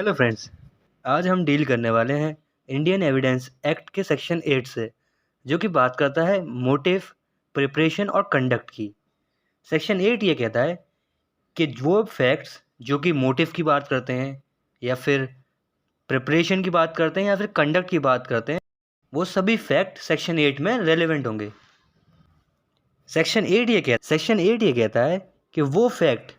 Hello friends. आज हम deal करने वाले हैं इंडियन एविडेंस एक्ट के सेक्शन 8 से, जो कि बात करता है मोटिव, प्रिपरेशन और कंडक्ट की। सेक्शन 8 ये कहता है कि वो फैक्ट्स जो कि मोटिव की बात करते हैं या फिर प्रिपरेशन की बात करते हैं या फिर कंडक्ट की बात करते हैं, वो सभी फैक्ट सेक्शन 8 में रेलेवेंट होंगे। सेक्शन 8 ये कहता है कि वो फैक्ट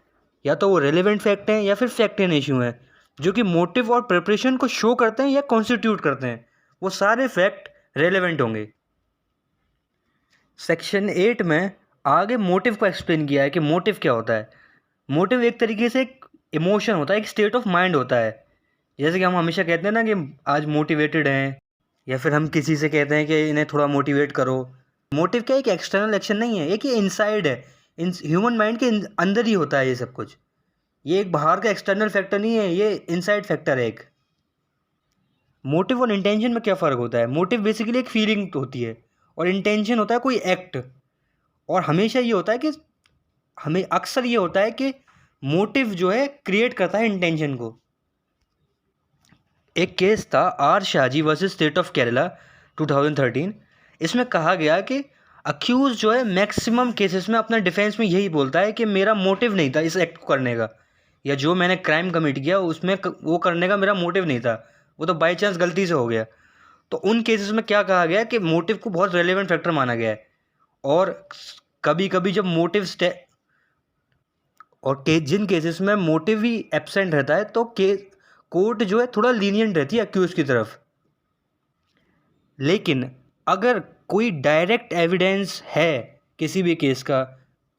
या तो वो रेलेवेंट फैक्ट हैं या फिर फैक्ट एंड इशू हैं जो कि मोटिव और प्रिपरेशन को शो करते हैं या कॉन्स्टिट्यूट करते हैं, वो सारे फैक्ट रेलेवेंट होंगे। सेक्शन 8 में आगे मोटिव को एक्सप्लेन किया है कि मोटिव क्या होता है। मोटिव एक तरीके से एक इमोशन होता है, एक स्टेट ऑफ माइंड होता है। जैसे कि हम हमेशा कहते हैं ना कि आज मोटिवेटेड हैं, या फिर हम किसी से कहते हैं कि इन्हें थोड़ा मोटिवेट करो। मोटिव क्या एक एक्सटर्नल एक्शन नहीं है, एक ये इनसाइड है, इन ह्यूमन माइंड के अंदर ही होता है ये सब कुछ। ये एक बाहर का एक्सटर्नल फैक्टर नहीं है, ये इनसाइड फैक्टर है एक। मोटिव और इंटेंशन में क्या फ़र्क होता है? मोटिव बेसिकली एक फीलिंग होती है और इंटेंशन होता है कोई एक्ट। और हमेशा ये होता है कि हमें अक्सर ये होता है कि मोटिव जो है क्रिएट करता है इंटेंशन को। एक केस था R Shahji versus state of Kerala 2013। इसमें कहा गया कि अक्यूज जो है मैक्सिमम केसेस में अपना डिफेंस में यही बोलता है कि मेरा मोटिव नहीं था इस एक्ट को करने का, या जो मैंने क्राइम कमिट किया उसमें वो करने का मेरा मोटिव नहीं था, वो तो बाई चांस गलती से हो गया। तो उन केसेस में क्या कहा गया कि मोटिव को बहुत रेलेवेंट फैक्टर माना गया है। और कभी कभी जब मोटिव जिन केसेस में मोटिव ही एब्सेंट रहता है तो कोर्ट जो है थोड़ा लीनियंट रहती है अक्यूज की तरफ। लेकिन अगर कोई डायरेक्ट एविडेंस है किसी भी केस का,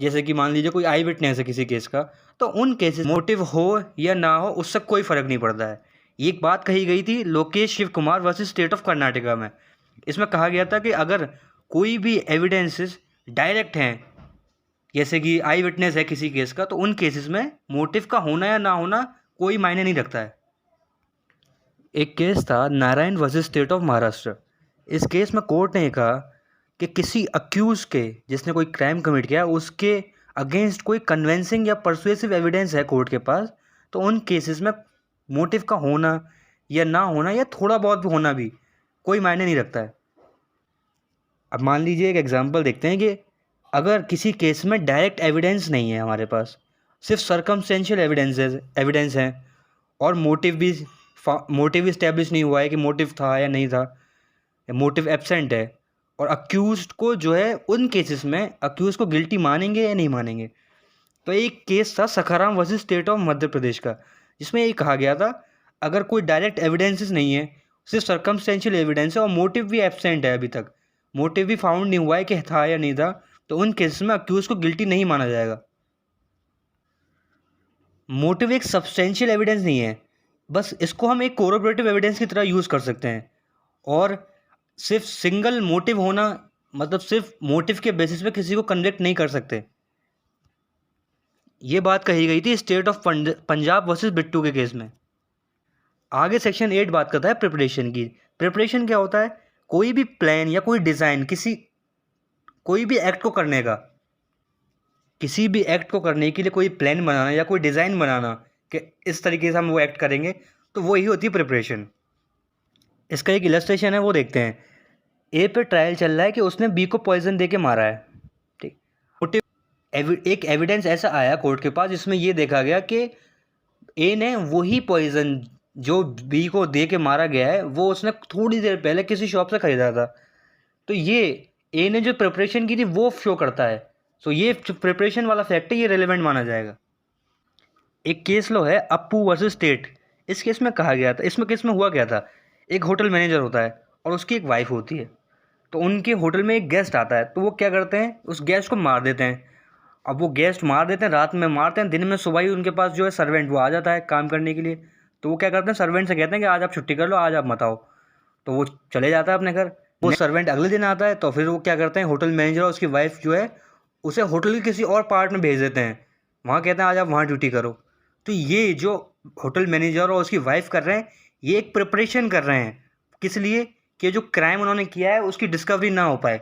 जैसे कि मान लीजिए कोई आई विटनेस है किसी केस का, तो उन केसेस मोटिव हो या ना हो उससे कोई फ़र्क नहीं पड़ता है। ये एक बात कही गई थी Lokesh Shiv Kumar versus state of Karnataka में। इसमें कहा गया था कि अगर कोई भी एविडेंसेस डायरेक्ट हैं, जैसे कि आई विटनेस है किसी केस का, तो उन केसेस में मोटिव का होना या ना होना कोई मायने नहीं रखता है। एक केस था Narayan versus state of Maharashtra. इस केस में कोर्ट ने कहा कि किसी अक्यूज़ के जिसने कोई क्राइम कमिट किया उसके अगेंस्ट कोई कन्विंसिंग या परसुएसिव एविडेंस है कोर्ट के पास, तो उन केसेस में मोटिव का होना या ना होना या थोड़ा बहुत भी होना भी कोई मायने नहीं रखता है। अब मान लीजिए एक एग्जांपल देखते हैं कि अगर किसी केस में डायरेक्ट एविडेंस नहीं है हमारे पास, सिर्फ सर्कमस्टेंशियल एविडेंस हैं और मोटिव इस्टेब्लिश नहीं हुआ है कि मोटिव था या नहीं था, मोटिव एब्सेंट है, और अक्यूज़्ड को जो है उन केसेस में अक्यूज़ को गिल्टी मानेंगे या नहीं मानेंगे। तो एक केस था Sakharam versus state of Madhya Pradesh का, जिसमें ये कहा गया था अगर कोई डायरेक्ट एविडेंसेस नहीं है, सिर्फ सर्कमस्टेंशियल एविडेंस है और मोटिव भी एब्सेंट है, अभी तक मोटिव भी फाउंड नहीं हुआ है कि था या नहीं था, तो उन केसेस में अक्यूज़ को गिल्टी नहीं माना जाएगा। मोटिव एक सब्सटेंशियल एविडेंस नहीं है, बस इसको हम एक कोरोबरेटिव एविडेंस की तरह यूज़ कर सकते हैं। और सिर्फ सिंगल मोटिव होना मतलब सिर्फ मोटिव के बेसिस पे किसी को कन्विक्ट नहीं कर सकते। ये बात कही गई थी state of Punjab versus Bittu के केस में। आगे सेक्शन 8 बात करता है प्रिपरेशन की। प्रिपरेशन क्या होता है? कोई भी प्लान या कोई डिज़ाइन कोई भी एक्ट को करने के लिए कोई प्लान बनाना या कोई डिज़ाइन बनाना कि इस तरीके से हम वो एक्ट करेंगे, तो वही होती है प्रिपरेशन। इसका एक इलस्ट्रेशन है, वो देखते हैं। ए पे ट्रायल चल रहा है कि उसने बी को पॉइजन दे के मारा है, ठीक। एक एविडेंस ऐसा आया कोर्ट के पास जिसमें ये देखा गया कि ए ने वही पॉइजन जो बी को दे के मारा गया है वो उसने थोड़ी देर पहले किसी शॉप से ख़रीदा था। तो ये ए ने जो प्रिपरेशन की थी वो शो करता है। सो ये प्रिपरेशन वाला फैक्ट है, ये रेलेवेंट माना जाएगा। एक केस लो है अप्पू वर्सेस स्टेट। इस केस में कहा गया था, इसमें केस में हुआ क्या था, एक होटल मैनेजर होता है और उसकी एक वाइफ होती है। तो उनके होटल में एक गेस्ट आता है, तो वो क्या करते हैं, उस गेस्ट को मार देते हैं। अब वो गेस्ट मार देते हैं, रात में मारते हैं, दिन में सुबह ही उनके पास जो है सर्वेंट वो आ जाता है काम करने के लिए। तो वो क्या करते हैं, सर्वेंट से कहते हैं कि आज आप छुट्टी कर लो, आज आप मत आओ। तो वो चले जाता है अपने घर। वो सर्वेंट अगले दिन आता है, तो फिर वो क्या करते हैं, होटल मैनेजर और उसकी वाइफ जो है उसे होटल के किसी और पार्ट में भेज देते हैं। वहाँ कहते हैं आज आप वहाँ ड्यूटी करो। तो ये जो होटल मैनेजर और उसकी वाइफ कर रहे हैं, ये एक प्रिपरेशन कर रहे हैं। किस लिए? कि जो क्राइम उन्होंने किया है उसकी डिस्कवरी ना हो पाए।